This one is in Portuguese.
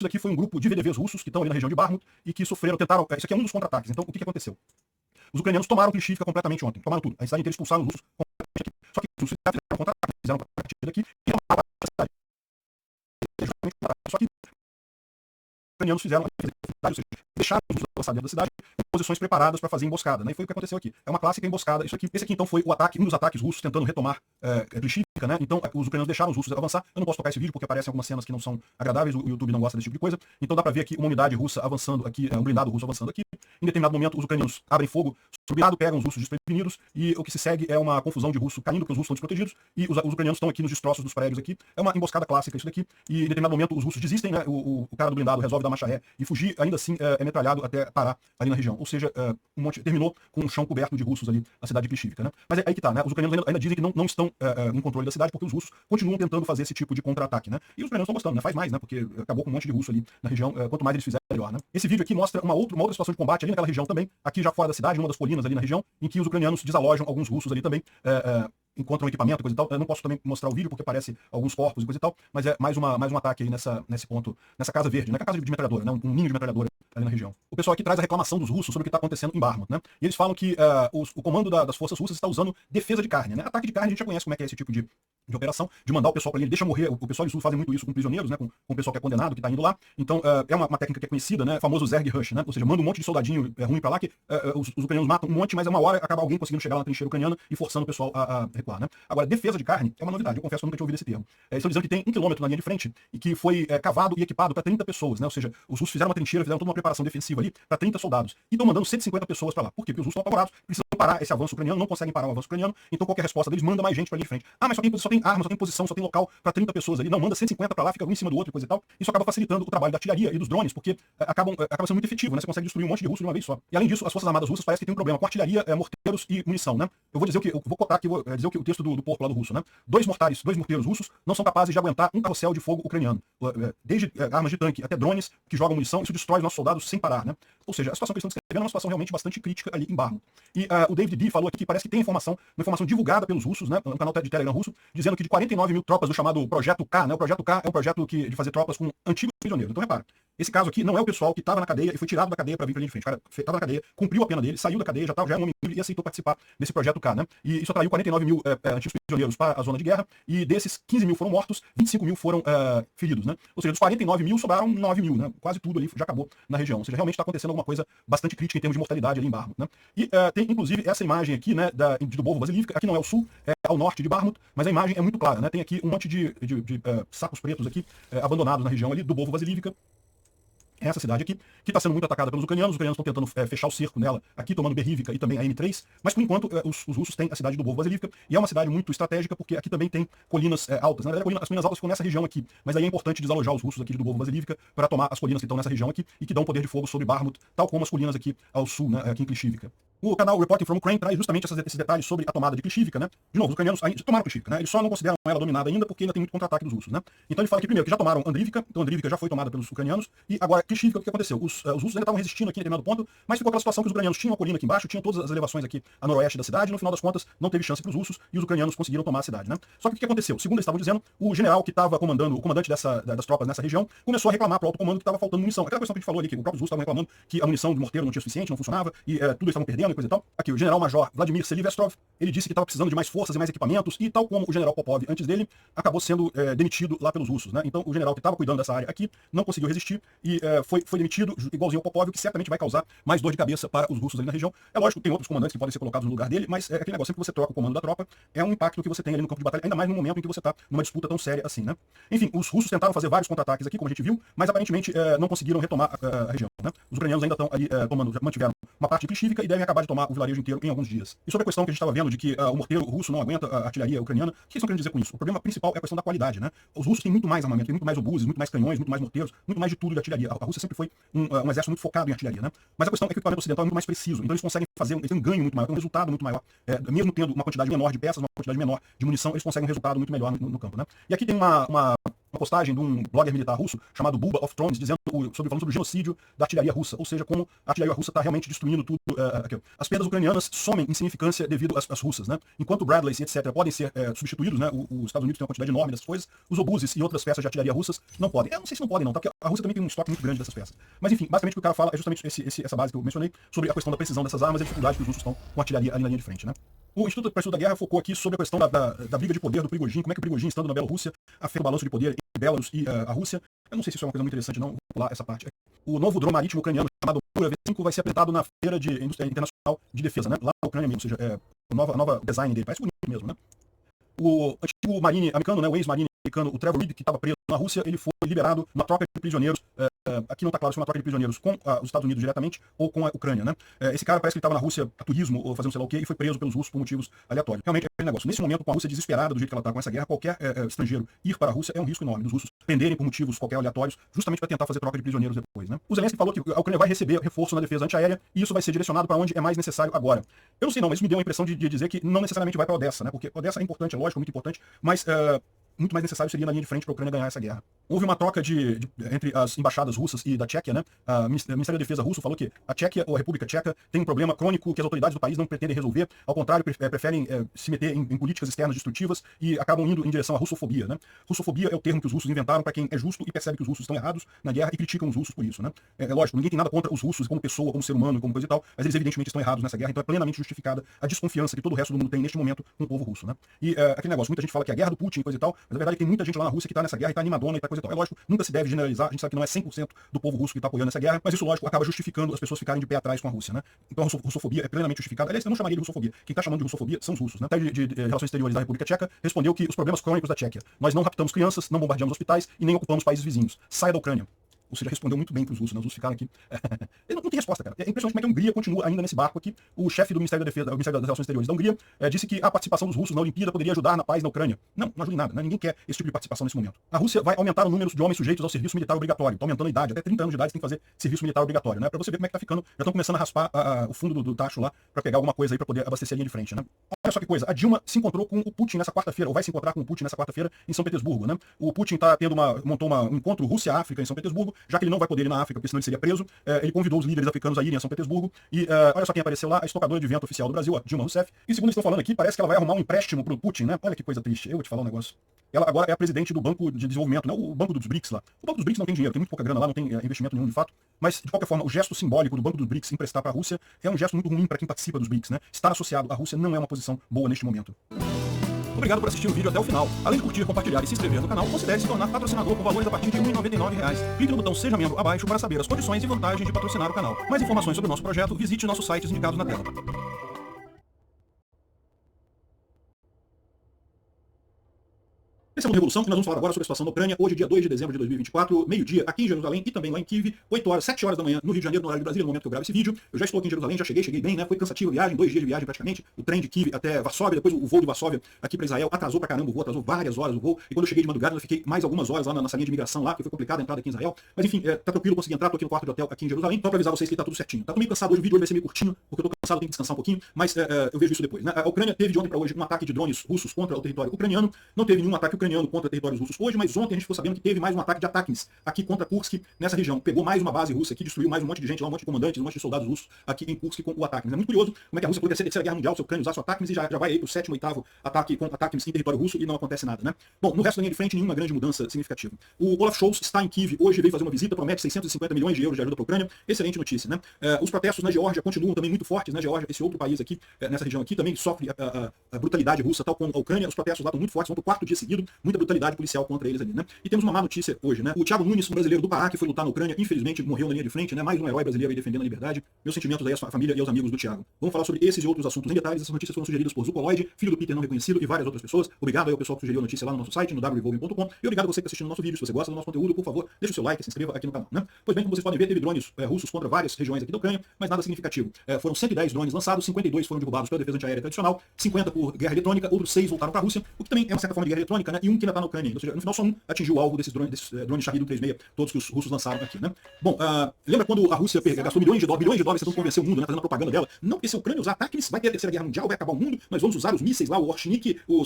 aqui foi um grupo de VDVs russos que estão ali na região de Bakhmut e que tentaram... Isso aqui é um dos contra-ataques. Então, o que aconteceu? Os ucranianos tomaram Klishchiivka completamente ontem. Tomaram tudo. A cidade inteira, expulsaram os russos completamente aqui. Só que os russos fizeram um contra-ataque, fizeram uma partida aqui e tomaram a cidade. Só que os ucranianos fizeram, ou seja, deixaram os russos avançar dentro da cidade em posições preparadas para fazer emboscada, né? E foi o que aconteceu aqui. É uma clássica emboscada. Esse aqui, então, foi o ataque, um dos ataques russos tentando retomar Klishchiivka, né? Então, os ucranianos deixaram os russos avançar. Eu não posso tocar esse vídeo porque aparecem algumas cenas que não são agradáveis, o YouTube não gosta desse tipo de coisa. Então dá para ver aqui uma unidade russa avançando aqui, um blindado russo avançando aqui. Em determinado momento, os ucranianos abrem fogo sobre o blindado, pegam os russos desprevenidos e o que se segue é uma confusão de russo caindo, porque os russos estão desprotegidos e os ucranianos estão aqui nos destroços dos prédios aqui. É uma emboscada clássica isso daqui. E em determinado momento, os russos desistem, né? O cara do blindado resolve dar marcha ré e fugir, ainda assim é metralhado até parar ali na região. Ou seja, terminou com um chão coberto de russos ali na cidade de Klishchiivka, né? Mas é aí que tá, né? Os ucranianos ainda dizem que não estão em controle da cidade porque os russos continuam tentando fazer esse tipo de contra-ataque, né? E os ucranianos estão gostando, né? Faz mais, né? Porque acabou com um monte de russo ali na região. Quanto mais eles fizerem, melhor, né? Esse vídeo aqui mostra uma outra situação de combate ali naquela região também, aqui já fora da cidade, numa das colinas ali na região, em que os ucranianos desalojam alguns russos ali também, encontram equipamento, coisa e tal. Eu não posso também mostrar o vídeo porque aparece alguns corpos e coisa e tal, mas é mais um ataque aí nesse ponto, nessa casa verde, né? Que é a casa de metralhadora, né? Um ninho de metralhadora ali na região. O pessoal aqui traz a reclamação dos russos sobre o que está acontecendo em Bakhmut, né? E eles falam que o comando das forças russas está usando defesa de carne, né? Ataque de carne, a gente já conhece como é que é esse tipo de operação, de mandar o pessoal para ali, deixa morrer. O pessoal eles fazem muito isso com prisioneiros, né? Com o pessoal que é condenado, que está indo lá. Então, é uma técnica que é conhecida, né? O famoso Zerg Rush, né? Ou seja, manda um monte de soldadinho ruim para lá, que os ucranianos matam um monte, mas uma hora acaba alguém conseguindo chegar lá na trincheira ucraniana e forçando o pessoal a recuar, né? Agora, defesa de carne é uma novidade, eu confesso que eu nunca tinha ouvido esse termo. Eles estão dizendo que tem 1 quilômetro na linha de frente e que foi cavado e equipado para 30 pessoas, né? Ou seja, os russos fizeram uma trincheira, fizeram toda uma preparação defensiva ali para 30 soldados e estão mandando 150 pessoas para lá. Por quê? Porque os russos estão apavorados, precisam parar esse avanço ucraniano, não conseguem parar o avanço ucraniano, então qualquer resposta deles manda mais gente para a linha de frente. Ah, mas só tem arma, só tem posição, só tem local para 30 pessoas ali. Não, manda 150 para lá, fica um em cima do outro e coisa e tal. Isso acaba facilitando o trabalho da artilharia e dos drones, porque acaba sendo muito efetivo, né? Você consegue destruir um monte de russo de uma vez só. E além disso, as forças armadas russas parece que tem um problema com artilharia, morteiros e munição, né? Eu vou cotar aqui, vou dizer o texto do porco lá do russo, né? Dois morteiros russos não são capazes de aguentar um carrossel de fogo ucraniano. Desde armas de tanque até drones que jogam munição, isso destrói os nossos soldados sem parar, né? Ou seja, a situação que eles estão descrevendo é uma situação realmente bastante crítica ali em Bakhmut. E o David D falou aqui que parece que tem uma informação divulgada pelos russos, né? No canal de Telegram russo, dizendo que de 49 mil tropas do chamado Projeto K, né? O Projeto K é um projeto de fazer tropas com antigos prisioneiros. Então repara, esse caso aqui não é o pessoal que estava na cadeia e foi tirado da cadeia para vir para a linha de frente. O cara estava na cadeia, cumpriu a pena dele, saiu da cadeia, já é um homem livre e aceitou participar desse Projeto K, né? E isso atraiu 49 mil antigos prisioneiros para a zona de guerra e desses 15 mil foram mortos, 25 mil foram feridos, né? Ou seja, dos 49 mil sobraram 9 mil, né? Quase tudo ali já acabou na região. Ou seja, realmente está acontecendo alguma coisa bastante crítica em termos de mortalidade ali em Bakhmut, né? E tem inclusive essa imagem aqui, né, de Dubovo Vasilivka. Aqui não é o sul, é ao norte de Bakhmut, mas a imagem é muito clara, né? Tem aqui um monte de sacos pretos aqui abandonados na região ali, Dubovo Vasilivka. Essa cidade aqui, que está sendo muito atacada pelos ucranianos estão tentando fechar o cerco nela, aqui tomando Berivka e também a M3, mas por enquanto os russos têm a cidade do Dubovo Vasilivka, e é uma cidade muito estratégica, porque aqui também tem colinas altas, na verdade as colinas altas ficam nessa região aqui, mas aí é importante desalojar os russos aqui de Dubovo Vasilivka para tomar as colinas que estão nessa região aqui, e que dão poder de fogo sobre Bakhmut, tal como as colinas aqui ao sul, né, aqui em Klishchiivka. O canal Reporting from Ukraine traz justamente esses detalhes sobre a tomada de Klishchiivka, né? De novo, os ucranianos ainda tomaram Klishchiivka, né? Eles só não consideram ela dominada ainda porque ainda tem muito contra-ataque dos russos, né? Então ele fala que primeiro que já tomaram Andrivka, então Andrivka já foi tomada pelos ucranianos, e agora Klishchiivka, o que aconteceu? Os russos ainda estavam resistindo aqui em determinado ponto, mas ficou aquela situação que os ucranianos tinham a colina aqui embaixo, tinham todas as elevações aqui a noroeste da cidade, e no final das contas não teve chance para os russos, e os ucranianos conseguiram tomar a cidade, né? Só que o que aconteceu? Segundo eles estavam dizendo, o general que estava comandando, o comandante das tropas nessa região, começou a reclamar para o alto comando que estava faltando munição. Aquela questão que a gente falou ali, que os próprios russos estavam reclamando que a munição de morteiro não tinha suficiente, não funcionava, e tudo eles estavam perdendo e coisa e tal. Aqui, o general-major Vladimir Selivestrov, ele disse que estava precisando de mais forças e mais equipamentos, e tal como o general Popov antes dele, acabou sendo demitido lá pelos russos, né? Então o general que estava cuidando dessa área aqui não conseguiu resistir e foi demitido, igualzinho ao Popov, o que certamente vai causar mais dor de cabeça para os russos ali na região. É lógico que tem outros comandantes que podem ser colocados no lugar dele, mas aquele negócio, sempre que você troca o comando da tropa, é um impacto que você tem ali no campo de batalha, ainda mais no momento em que você está numa disputa tão séria assim, né? Enfim, os russos tentaram fazer vários contra-ataques aqui, como a gente viu, mas aparentemente não conseguiram retomar a região, né? Os ucranianos ainda estão ali mantiveram uma parte de Klishchiivka e devem acabar de tomar o vilarejo inteiro em alguns dias. E sobre a questão que a gente estava vendo de que o morteiro russo não aguenta a artilharia ucraniana, o que eles estão querendo dizer com isso? O problema principal é a questão da qualidade, né? Os russos têm muito mais armamento, têm muito mais obuses, muito mais canhões, muito mais morteiros, muito mais de tudo de artilharia. A Rússia sempre foi um exército muito focado em artilharia, né? Mas a questão é que o equipamento ocidental é muito mais preciso, então eles conseguem fazer eles têm um ganho muito maior, um resultado muito maior. Mesmo tendo uma quantidade menor de peças, uma quantidade menor de munição, eles conseguem um resultado muito melhor no campo, né? E aqui tem uma uma postagem de um blogger militar russo chamado Bulba of Thrones, falando sobre o genocídio da artilharia russa, ou seja, como a artilharia russa está realmente destruindo tudo. As perdas ucranianas somem em significância devido às russas, né? Enquanto Bradleys e etc. podem ser substituídos, né? Os Estados Unidos têm uma quantidade enorme dessas coisas, os obuses e outras peças de artilharia russas não podem. Eu não sei se não podem não, tá? Porque a Rússia também tem um estoque muito grande dessas peças. Mas enfim, basicamente o que o cara fala é justamente essa base que eu mencionei sobre a questão da precisão dessas armas e a dificuldade que os russos estão com a artilharia ali na linha de frente, né? O Instituto para o Estudo da Guerra focou aqui sobre a questão da briga de poder do Prigozhin, como é que o Prigozhin, estando na Bielorrússia, afeta o balanço de poder entre Belarus e a Rússia. Eu não sei se isso é uma coisa muito interessante, não. Vou pular essa parte. O novo drone marítimo ucraniano chamado Mura V5 vai ser apresentado na Feira Internacional de Defesa, né? Lá na Ucrânia mesmo, ou seja, a nova design dele, parece bonito mesmo, né? O antigo marine americano, né, o ex-marine americano, o Trevor Reed, que estava preso na Rússia, ele foi liberado numa troca de prisioneiros. Aqui não está claro se foi uma troca de prisioneiros com os Estados Unidos diretamente ou com a Ucrânia, né? Esse cara parece que ele estava na Rússia a turismo ou fazendo sei lá o quê e foi preso pelos russos por motivos aleatórios. Realmente é aquele negócio. Nesse momento, com a Rússia desesperada do jeito que ela está com essa guerra, qualquer estrangeiro ir para a Rússia é um risco enorme dos russos prenderem por motivos qualquer aleatórios, justamente para tentar fazer troca de prisioneiros depois, né? O Zelensky falou que a Ucrânia vai receber reforço na defesa antiaérea e isso vai ser direcionado para onde é mais necessário agora. Eu não sei não, mas isso me deu a impressão de dizer que não necessariamente vai para Odessa, né? Porque Odessa é importante, é lógico, muito importante, mas muito mais necessário seria na linha de frente para a Ucrânia ganhar essa guerra. Houve uma troca entre as embaixadas russas e da Tchequia, né? O Ministério da Defesa russo falou que a Tchequia, ou a República Tcheca, tem um problema crônico que as autoridades do país não pretendem resolver, ao contrário, preferem se meter em políticas externas destrutivas e acabam indo em direção à russofobia, né? Russofobia é o termo que os russos inventaram para quem é justo e percebe que os russos estão errados na guerra e criticam os russos por isso, né? É lógico, ninguém tem nada contra os russos como pessoa, como ser humano, como coisa e tal, mas eles evidentemente estão errados nessa guerra, então é plenamente justificada a desconfiança que todo o resto do mundo tem neste momento com o povo russo, né? E aquele negócio, muita gente fala que é a guerra do Putin e coisa e tal, mas a verdade é que tem muita gente lá na Rússia que está nessa guerra e está animadona e tá coisa e tal. É lógico, nunca se deve generalizar, a gente sabe que não é 100% do povo russo que está apoiando essa guerra, mas isso, lógico, acaba justificando as pessoas ficarem de pé atrás com a Rússia, né? Então a russofobia é plenamente justificada. Aliás, eu não chamaria de russofobia. Quem está chamando de russofobia são os russos, né? O Ministério de Relações Exteriores da República Tcheca respondeu que os problemas crônicos da Tchequia, nós não raptamos crianças, não bombardeamos hospitais e nem ocupamos países vizinhos. Saia da Ucrânia. Ou seja, respondeu muito bem para os russos, né? Os russos ficaram aqui. Ele não tem resposta, cara. É impressionante como é que a Hungria continua ainda nesse barco aqui. O chefe do Ministério da Defesa, o Ministério das Relações Exteriores da Hungria, disse que a participação dos russos na Olimpíada poderia ajudar na paz na Ucrânia. Não ajuda em nada, né? Ninguém quer esse tipo de participação nesse momento. A Rússia vai aumentar o número de homens sujeitos ao serviço militar obrigatório. Está aumentando a idade. Até 30 anos de idade tem que fazer serviço militar obrigatório, né? Para você ver como é que tá ficando. Já estão começando a raspar o fundo do tacho lá para pegar alguma coisa aí para poder abastecer a linha de frente, né? Olha só que coisa. A Dilma se encontrou com o Putin nessa quarta-feira, ou vai se encontrar com o Putin nessa quarta-feira em São Petersburgo, né? O Putin montou um encontro Rússia-África em São Petersburgo, já que ele não vai poder ir na África, porque senão ele seria preso. Ele convidou os líderes africanos a irem a São Petersburgo e olha só quem apareceu lá, a estocadora de vento oficial do Brasil, a Dilma Rousseff. E segundo eles estão falando aqui, parece que ela vai arrumar um empréstimo pro Putin, né? Olha que coisa triste. Eu vou te falar um negócio. Ela agora é a presidente do Banco de Desenvolvimento, né? O Banco dos BRICS lá. O Banco dos BRICS não tem dinheiro, tem muito pouca grana lá, não tem investimento nenhum de fato. Mas, de qualquer forma, o gesto simbólico do Banco dos BRICS emprestar para a Rússia é um gesto muito ruim para quem participa dos BRICS, né? Estar associado à Rússia não é uma posição boa neste momento. Obrigado por assistir o vídeo até o final. Além de curtir, compartilhar e se inscrever no canal, considere se tornar patrocinador com valores a partir de R$ 1,99. Clique no botão Seja Membro abaixo para saber as condições e vantagens de patrocinar o canal. Mais informações sobre o nosso projeto, visite nossos sites indicados na tela. Esse é o Revolução, e nós vamos falar agora sobre a situação da Ucrânia, hoje, dia 2 de dezembro de 2024, meio-dia, aqui em Jerusalém e também lá em Kiev, 8 horas, 7 horas da manhã, no Rio de Janeiro, no horário de Brasília, no momento que eu gravo esse vídeo. Eu já estou aqui em Jerusalém, já cheguei bem, né? Foi cansativa a viagem, 2 dias de viagem praticamente, o trem de Kiev até Varsóvia, depois o voo de Varsóvia aqui para Israel, atrasou pra caramba o voo, atrasou várias horas o voo, e quando eu cheguei de madrugada, eu fiquei mais algumas horas lá na salinha de imigração lá, que foi complicada a entrada aqui em Israel, mas enfim, tá tranquilo, consegui entrar, tô aqui no quarto de hotel aqui em Jerusalém, só pra avisar vocês que tá tudo certinho. Tá meio cansado hoje, o vídeo hoje vai ser meio curtinho, porque eu tô cansado, tenho que descansar um pouquinho, mas eu vejo isso depois, né? A Ucrânia teve de ontem para hoje um ataque de drones russos contra o território ucraniano, não teve nenhum ataque ucraniano contra territórios russos hoje, mas ontem a gente ficou sabendo que teve mais um ataque de ataques aqui contra Kursk, nessa região. Pegou mais uma base russa aqui, destruiu mais um monte de gente lá, um monte de comandantes, um monte de soldados russos aqui em Kursk com o ataque. Mas é muito curioso como é que a Rússia poderia ser a terceira guerra mundial, se a Ucrânia usasse o ataque, e já vai aí pro 7º, 8º ataque com ataques em território russo e não acontece nada, né? Bom, no resto da linha de frente, nenhuma grande mudança significativa. O Olaf Scholz está em Kiev hoje, veio fazer uma visita, promete 650 milhões de euros de ajuda para a Ucrânia. Excelente notícia, né? Os protestos na Geórgia continuam também muito fortes, né? Geórgia, esse outro país aqui, nessa região aqui, também sofre a brutalidade russa, tal como a Ucrânia. Os protestos lá estão muito fortes, vão pro 4º dia seguido, muita brutalidade policial contra eles ali, né? E temos uma má notícia hoje, né? O Thiago Nunes, um brasileiro do Pará, que foi lutar na Ucrânia, infelizmente morreu na linha de frente, né? Mais um herói brasileiro aí defendendo a liberdade. Meus sentimentos aí à família e aos amigos do Thiago. Vamos falar sobre esses e outros assuntos em detalhes. Essas notícias foram sugeridas por Zucoloid, filho do Peter não reconhecido e várias outras pessoas. Obrigado aí ao pessoal que sugeriu a notícia lá no nosso site, no www.com. E obrigado a você que está assistindo o nosso vídeo. Se você gosta do nosso conteúdo, por favor, deixe o seu like, se inscreva aqui no canal, né? Pois bem, como vocês podem ver, teve drones russos contra várias regiões aqui da Ucrânia, mas nada significativo. Foram 110 drones lançados, 52 foram derrubados pela defesa antiaérea tradicional, 50 por guerra eletrônica, outros 6 voltaram para a Rússia, o que também é uma certa forma de guerra eletrônica, né? E um que ainda está na Ucrânia. Ou seja, no final só um atingiu o alvo desses drones Shahed 36, todos que os russos lançaram aqui, né? Bom, lembra quando a Rússia gastou bilhões de dólares tentando convencer o mundo, né, fazendo a propaganda dela? Não, porque se a Ucrânia usar ataques, vai ter a terceira guerra mundial, vai acabar o mundo, nós vamos usar os mísseis lá, o Orshnik, o